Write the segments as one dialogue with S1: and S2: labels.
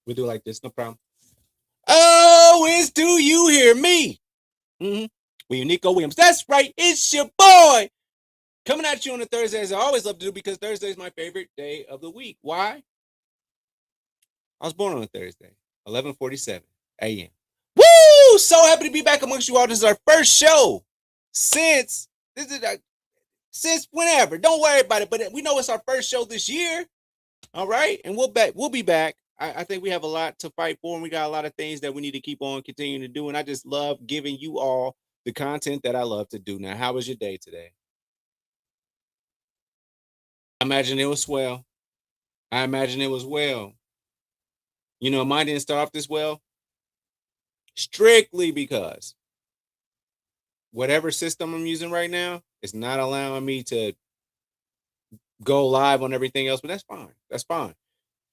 S1: We'll do it like this, no problem. Oh, it's Do You Hear Me? Mm-hmm. With Nico Williams. That's right, it's your boy. Coming at you on a Thursday, as I always love to do, because Thursday is my favorite day of the week. Why? I was born on a Thursday, 11:47 a.m. Woo! So happy to be back amongst you all. This is our first show since this is since whenever. Don't worry about it, but we know it's our first show this year. All right, and we'll be back. I think we have a lot to fight for, and we got a lot of things that we need to keep on continuing to do. And I just love giving you all the content that I love to do. Now, how was your day today? I imagine it was swell. I imagine it was well. You know, mine didn't start off this well strictly because whatever system I'm using right now is not allowing me to go live on everything else. But that's fine. That's fine.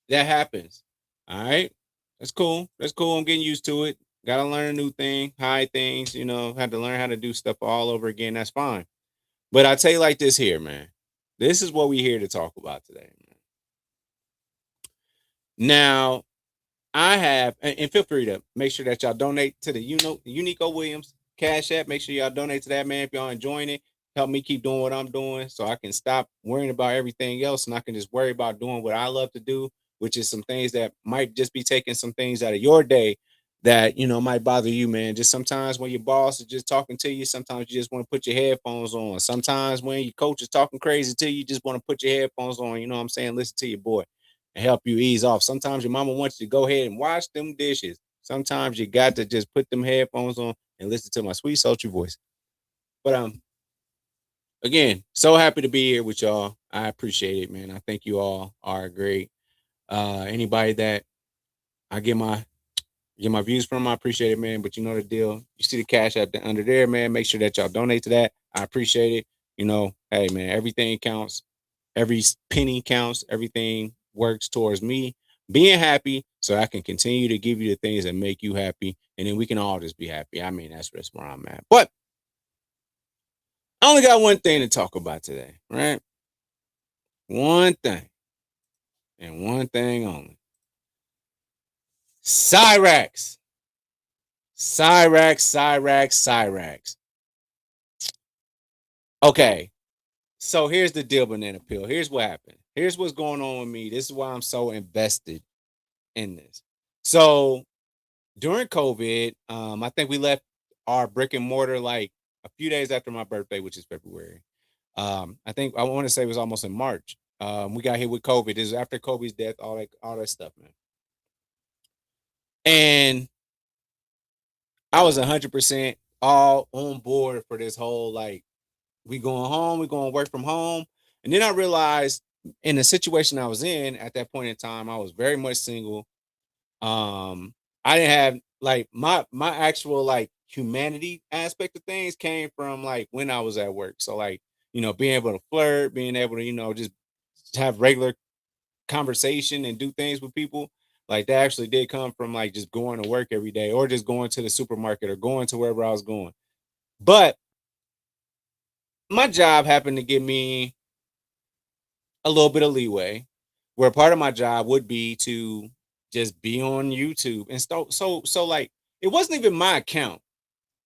S1: That happens. All right. That's cool. That's cool. I'm getting used to it. Got to learn a new thing, hide things, had to learn how to do stuff all over again. That's fine. But I tell you like this here, man. This is what we're here to talk about today, man. Now, I have, and feel free to make sure that y'all donate to the Unico Williams Cash App. Make sure y'all donate to that, man, if y'all enjoying it. Help me keep doing what I'm doing so I can stop worrying about everything else and I can just worry about doing what I love to do, which is some things that might just be taking some things out of your day that, might bother you, man. Just sometimes when your boss is just talking to you, sometimes you just want to put your headphones on. Sometimes when your coach is talking crazy to you, you just want to put your headphones on. You know what I'm saying? Listen to your boy and help you ease off. Sometimes your mama wants you to go ahead and wash them dishes. Sometimes you got to just put them headphones on and listen to my sweet, sultry voice. But again, so happy to be here with y'all. I appreciate it, man. I think you all are great. Anybody that I get my views from, I appreciate it, man. But you know the deal. You see the cash app under there, man. Make sure that y'all donate to that. I appreciate it. Hey, man, everything counts. Every penny counts. Everything works towards me being happy so I can continue to give you the things that make you happy. And then we can all just be happy. I mean, that's where I'm at. But I only got one thing to talk about today, right? One thing and one thing only. Cyraxx. Cyraxx, Cyraxx, Cyraxx. Okay, so here's the deal, Banana Peel. Here's what happened. Here's what's going on with me. This is why I'm so invested in this. So during COVID, I think we left our brick and mortar like a few days after my birthday, which is February. I think I want to say it was almost in March. We got hit with COVID. This is after Kobe's death, all that stuff, man. And I was 100% all on board for this whole like we going home, we going to work from home. And then I realized in the situation I was in at that point in time, I was very much single. I didn't have like my actual like humanity aspect of things came from like when I was at work. So like, being able to flirt, being able to, just have regular conversation and do things with people. Like that actually did come from like just going to work every day or just going to the supermarket or going to wherever I was going. But my job happened to give me a little bit of leeway where part of my job would be to just be on YouTube and so like it wasn't even my account.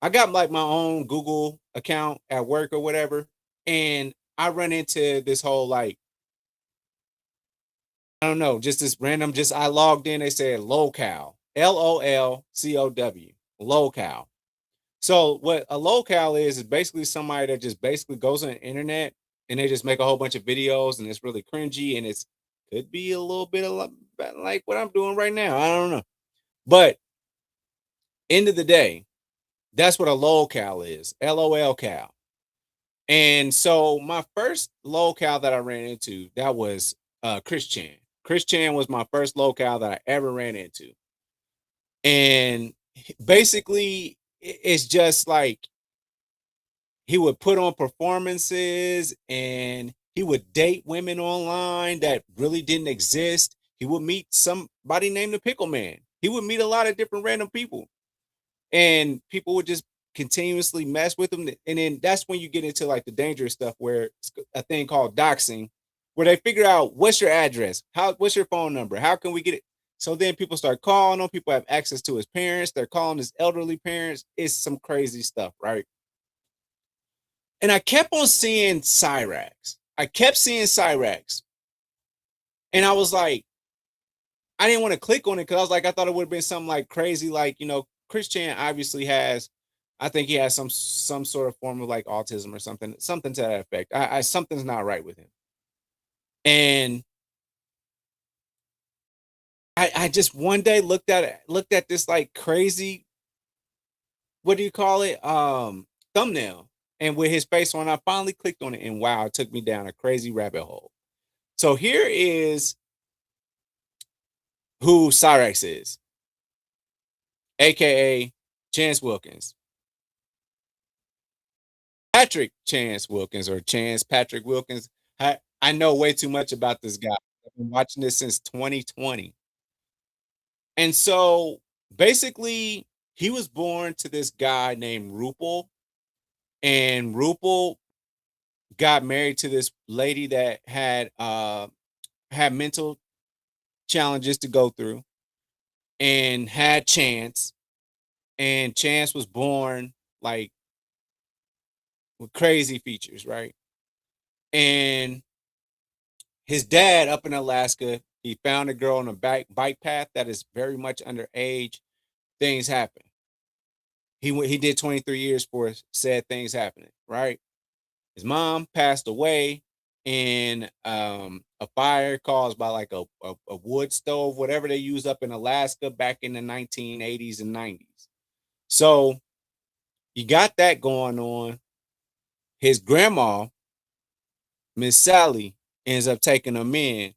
S1: I got like my own Google account at work or whatever, and I run into this whole like I don't know, just this random. Just I logged in. They said locale, LOLCOW, locale. So what a locale is basically somebody that just basically goes on the internet and they just make a whole bunch of videos and it's really cringy and it's could be a little bit of like what I'm doing right now. I don't know, but end of the day, that's what a locale is. LOL cal. And so my first locale that I ran into that was Chris Chan. Chris Chan was my first locale that I ever ran into, and basically it's just like he would put on performances and he would date women online that really didn't exist. He would meet somebody named the Pickle Man. He would meet a lot of different random people, and people would just continuously mess with him. And then that's when you get into like the dangerous stuff, where it's a thing called doxing, where they figure out what's your address, what's your phone number, how can we get it. So then people start calling him. People have access to his parents. They're calling his elderly parents. It's some crazy stuff, right? And I kept on seeing Cyraxx. I kept seeing Cyraxx. And I was like, I didn't want to click on it because I was like, I thought it would have been something like crazy, like, Chris Chan obviously has, I think he has some sort of form of like autism or something to that effect. I something's not right with him. And I just one day looked at this like crazy, what do you call it? Thumbnail. And with his face on, I finally clicked on it, and wow, it took me down a crazy rabbit hole. So here is who Cyraxx is, aka Chance Wilkins. Patrick Chance Wilkins, or Chance Patrick Wilkins. I know way too much about this guy. I've been watching this since 2020. And so basically, he was born to this guy named Rupal, and Rupal got married to this lady that had mental challenges to go through, and had Chance, and Chance was born like with crazy features, right? And his dad up in Alaska, he found a girl on a bike path that is very much underage. Things happen. He did 23 years for said things happening, right? His mom passed away in a fire caused by like a wood stove, whatever they used up in Alaska back in the 1980s and 90s. So you got that going on. His grandma, Miss Sally, ends up taking him in.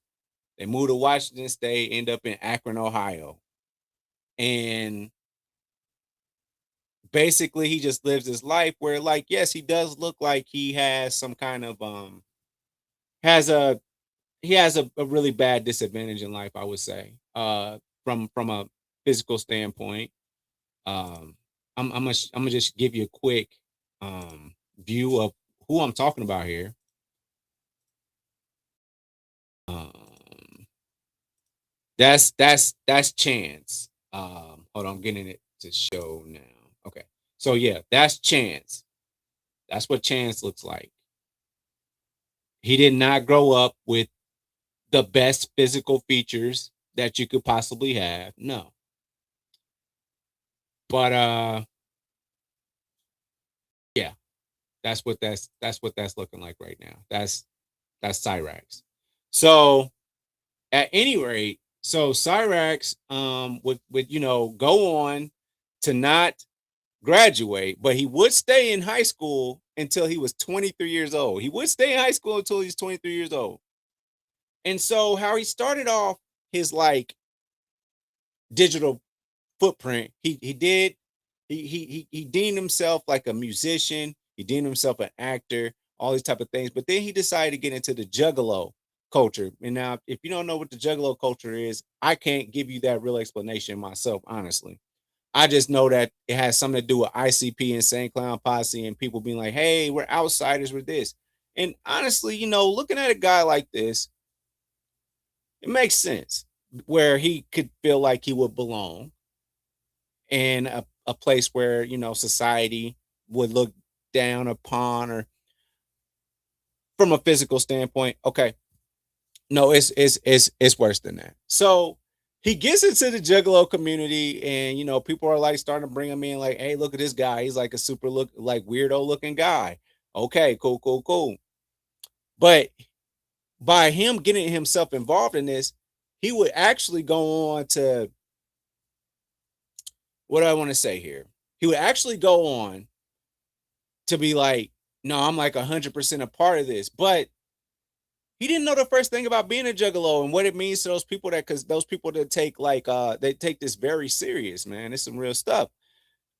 S1: They moved to Washington State, end up in Akron, Ohio. And basically he just lives his life where, like, yes, he does look like he has some kind of has a he has a really bad disadvantage in life, I would say. From a physical standpoint. Um I'm gonna just give you a quick view of who I'm talking about here. Um that's Chance. Hold on, I'm getting it to show now. Okay. So yeah, that's Chance. That's what Chance looks like. He did not grow up with the best physical features that you could possibly have. No. But yeah, that's looking like right now. That's Cyraxx. So at any rate, so Cyraxx would go on to not graduate, but he would stay in high school until he was 23 years old. He would stay in high school until he's 23 years old. And so how he started off his like digital footprint, he deemed himself like a musician, he deemed himself an actor, all these type of things. But then he decided to get into the juggalo culture. And now, if you don't know what the juggalo culture is, I can't give you that real explanation myself, honestly. I just know that it has something to do with ICP and St. Clown Posse and people being like, hey, we're outsiders with this. And honestly, looking at a guy like this, it makes sense where he could feel like he would belong in a place where, society would look down upon, or from a physical standpoint. Okay. No, it's worse than that. So he gets into the juggalo community, and people are like starting to bring him in, like, hey, look at this guy. He's like a super like weirdo looking guy. Okay, cool, cool, cool. But by him getting himself involved in this, he would actually go on to, what do I want to say here? He would actually go on to be like, no, I'm like 100% a part of this. But he didn't know the first thing about being a juggalo and what it means to those people, because those people that take like they take this very serious, man. It's some real stuff.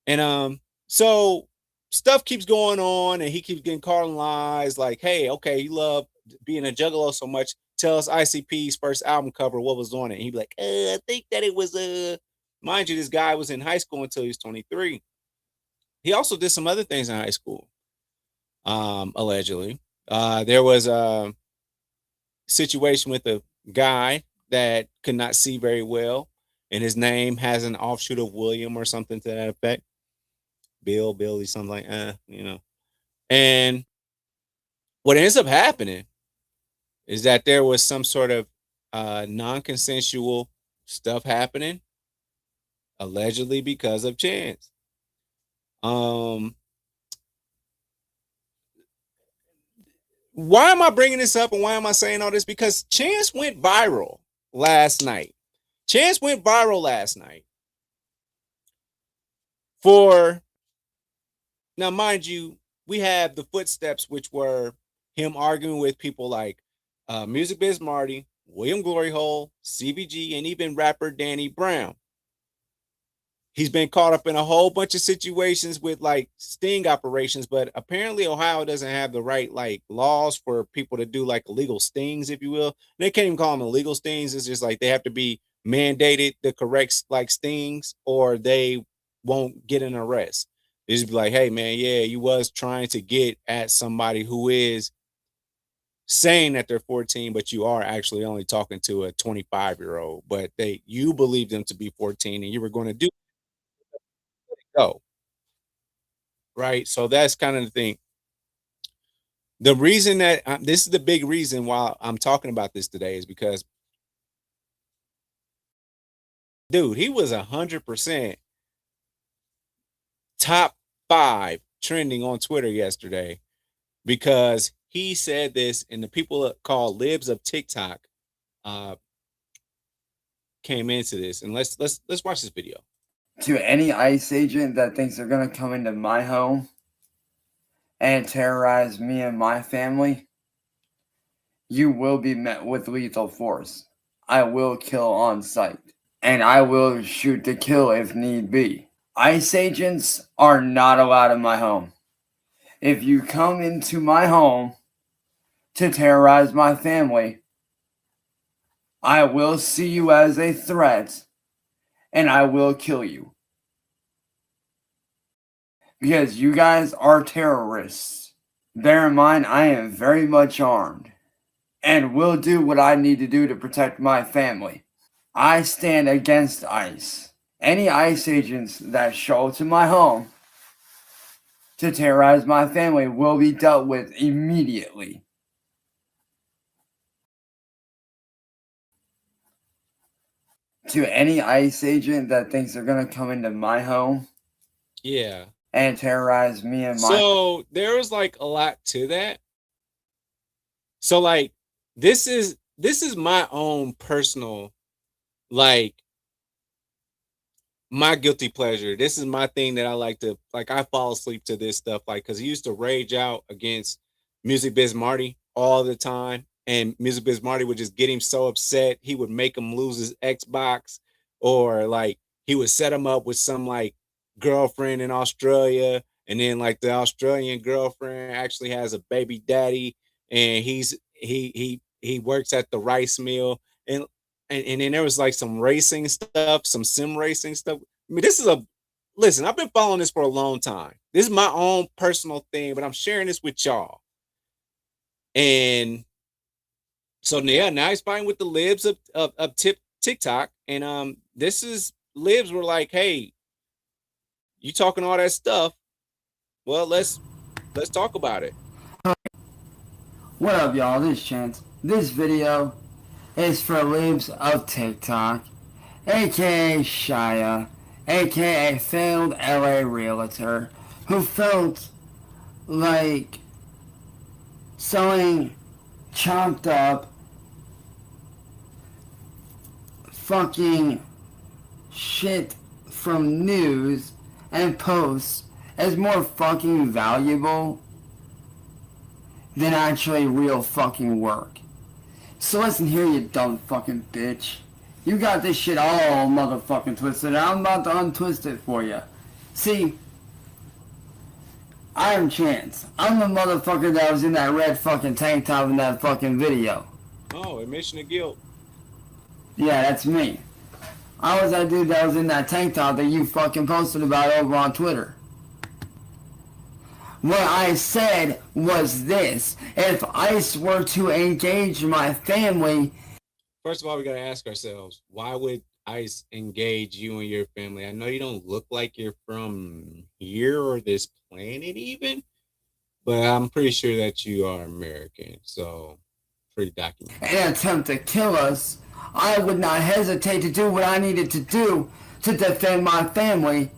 S1: And so stuff keeps going on, and he keeps getting caught in lies like, hey, okay, you love being a juggalo so much. Tell us ICP's first album cover, what was on it. And he'd be like, I think that it was mind you, this guy was in high school until he was 23. He also did some other things in high school, allegedly. There was a situation with a guy that could not see very well. and his name has an offshoot of William or something to that effect. Bill, Billy, something like And what ends up happening is that there was some sort of non-consensual stuff happening, allegedly because of Chance. Why am I bringing this up and why am I saying all this? Because Chance went viral last night. Chance went viral last night for, now mind you, we have the footsteps, which were him arguing with people like Music Biz Marty, William Glory Hole, CBG, and even rapper Danny Brown. He's been caught up in a whole bunch of situations with like sting operations, but apparently Ohio doesn't have the right like laws for people to do like illegal stings, if you will. They can't even call them illegal stings. It's just like they have to be mandated the correct like stings, or they won't get an arrest. They just be like, hey man, yeah, you was trying to get at somebody who is saying that they're 14, but you are actually only talking to a 25-year-old, but you believe them to be 14 and you were going to do go. Right. So that's kind of the thing. The reason that this is the big reason why I'm talking about this today is because, dude, he was 100% top 5 trending on Twitter yesterday because he said this, and the people called libs of TikTok came into this. And let's watch this video.
S2: To any ICE agent that thinks they're gonna come into my home and terrorize me and my family, you will be met with lethal force. I will kill on sight, and I will shoot to kill if need be. ICE agents are not allowed in my home. If you come into my home to terrorize my family, I will see you as a threat, and I will kill you. Because you guys are terrorists. Bear in mind, I am very much armed and will do what I need to do to protect my family. I stand against ICE. Any ICE agents that show up to my home to terrorize my family will be dealt with immediately. To any ICE agent that thinks they're going to come into my home,
S1: yeah,
S2: and terrorize me and my.
S1: So there was like a lot to that. So like this is my own personal, like, my guilty pleasure. This is my thing that I like to, like, I fall asleep to this stuff, like, because he used to rage out against Music Biz Marty all the time, and Music Biz Marty would just get him so upset he would make him lose his Xbox, or like he would set him up with some like girlfriend in Australia, and then like the Australian girlfriend actually has a baby daddy, and he works at the rice mill, and then there was like some racing stuff, some sim racing stuff. I mean, listen, I've been following this for a long time. This is my own personal thing, but I'm sharing this with y'all. And so yeah, now he's fighting with the libs of TikTok. And this is libs were like, hey, you talking all that stuff. Well, let's talk about it.
S2: What up, y'all? This is Chance. This video is for libs of TikTok, aka Shia, aka failed LA realtor, who felt like selling chopped up fucking shit from news and posts as more fucking valuable than actually real fucking work. So listen here, you dumb fucking bitch. You got this shit all motherfucking twisted. I'm about to untwist it for you. See, I'm Chance. I'm the motherfucker that was in that red fucking tank top in that fucking video.
S1: Oh, admission of guilt.
S2: Yeah, that's me. I was that dude that was in that tank top that you fucking posted about over on Twitter. What I said was this: if ICE were to engage my family.
S1: First of all, we got to ask ourselves, why would ICE engage you and your family? I know you don't look like you're from here or this planet even, but I'm pretty sure that you are American. So pretty documented.
S2: In an attempt to kill us, I would not hesitate to do what I needed to do to defend my family,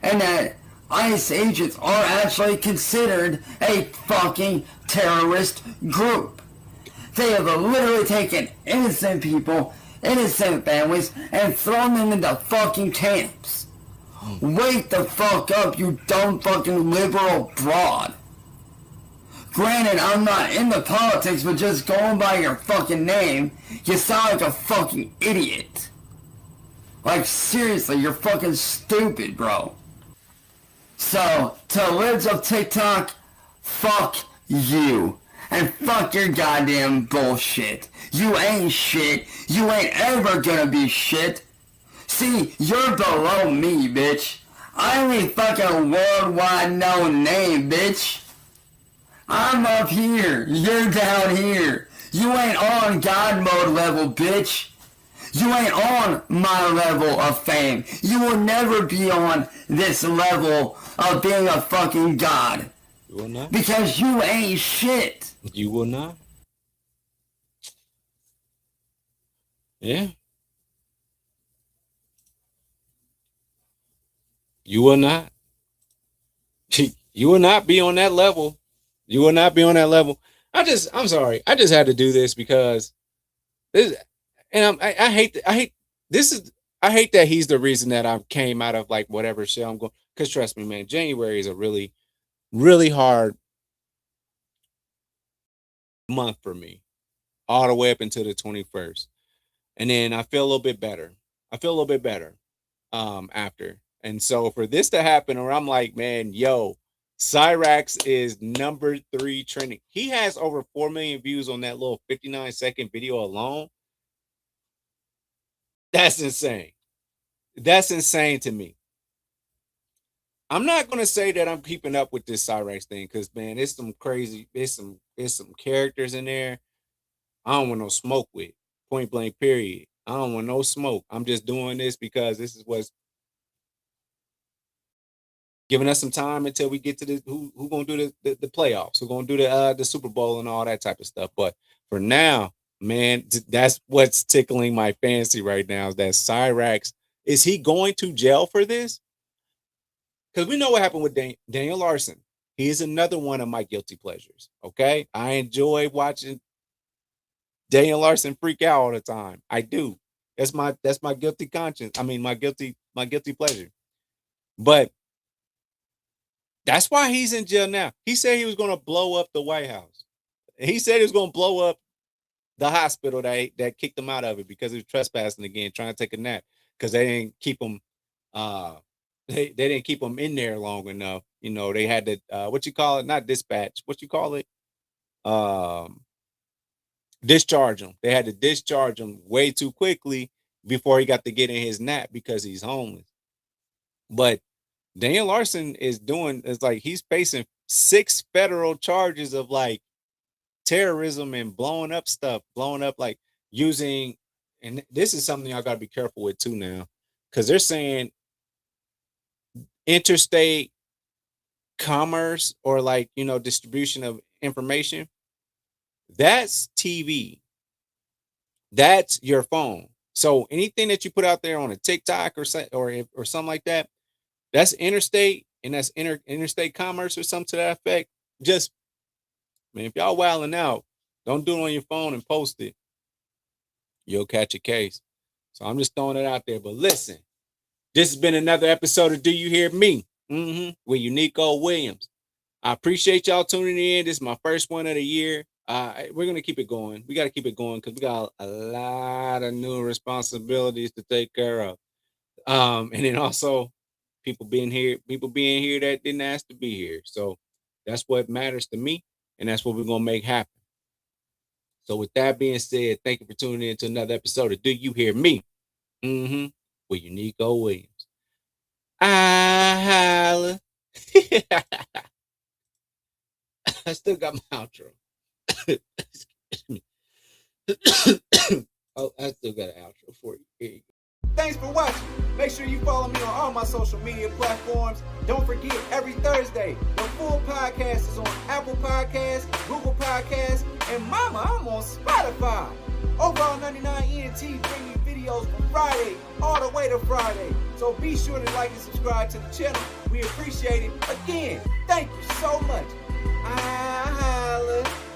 S2: and that ICE agents are actually considered a fucking terrorist group. They have literally taken innocent people, innocent families, and thrown them into fucking camps. Wake the fuck up, you dumb fucking liberal broad. Granted, I'm not into politics, but just going by your fucking name, you sound like a fucking idiot. Like, seriously, you're fucking stupid, bro. So, to lids of TikTok, fuck you. And fuck your goddamn bullshit. You ain't shit. You ain't ever gonna be shit. See, you're below me, bitch. I'm a fucking worldwide known name, bitch. I'm up here. You're down here. You ain't on God mode level, bitch. You ain't on my level of fame. You will never be on this level of being a fucking god.
S1: You will not.
S2: Because you ain't shit.
S1: You will not. Yeah. You will not. You will not be on that level. You will not be on that level. I'm sorry. I just had to do this because this, and I hate this is, I hate that he's the reason that I came out of like whatever shit I'm going. Because trust me, man, January is a really, really hard month for me, all the way up until the 21st, and then I feel a little bit better. I feel a little bit better after, and so for this to happen, where I'm like, man, yo, Cyraxx is number 3 trending. He has over 4 million views on that little 59-second video alone. That's insane. That's insane to me. I'm not gonna say that I'm keeping up with this Cyraxx thing because man, it's some crazy, it's some characters in there. I don't want no smoke with. Point blank, period. I don't want no smoke. I'm just doing this because this is what's giving us some time until we get to the who gonna do the playoffs, who gonna do the Super Bowl and all that type of stuff. But for now, man, that's what's tickling my fancy right now. Is that Cyraxx, is he going to jail for this? Because we know what happened with Daniel Larson. He is another one of my guilty pleasures. Okay, I enjoy watching Daniel Larson freak out all the time. I do. That's my guilty conscience. I mean, my guilty pleasure. But that's why he's in jail now. He said he was going to blow up the White House. He said he was going to blow up the hospital that kicked him out of it because he was trespassing again, trying to take a nap because they didn't keep him. They didn't keep him in there long enough. You know, they had to what you call it, not dispatch. What you call it? Um, Discharge him. They had to discharge him way too quickly before he got to get in his nap because he's homeless. But Daniel Larson is like he's facing 6 federal charges of like terrorism and blowing up stuff, blowing up like using, and this is something y'all got to be careful with too now, because they're saying interstate commerce or like distribution of information. That's TV. That's your phone. So anything that you put out there on a TikTok or something like that, that's interstate, and that's interstate commerce or something to that effect. Just, man, if y'all wilding out, don't do it on your phone and post it. You'll catch a case. So I'm just throwing it out there. But listen, this has been another episode of Do You Hear Me? With Unico Williams. I appreciate y'all tuning in. This is my first one of the year. We're gonna keep it going. We got to keep it going because we got a lot of new responsibilities to take care of. And then also people being here that didn't ask to be here. So that's what matters to me, and that's what we're gonna make happen. So with that being said, thank you for tuning in to another episode of Do You Hear Me? With Unico Williams. I holla. I still got my outro. Oh, I still got an outro for you. Here you go. Thank Thanks for watching. Make sure you follow me on all my social media platforms. Don't forget, every Thursday, the full podcast is on Apple Podcasts, Google Podcasts, and mama, I'm on Spotify. Overall 99 ENT bring you videos from Friday all the way to Friday. So be sure to like and subscribe to the channel. We appreciate it. Again, thank you so much. I holla.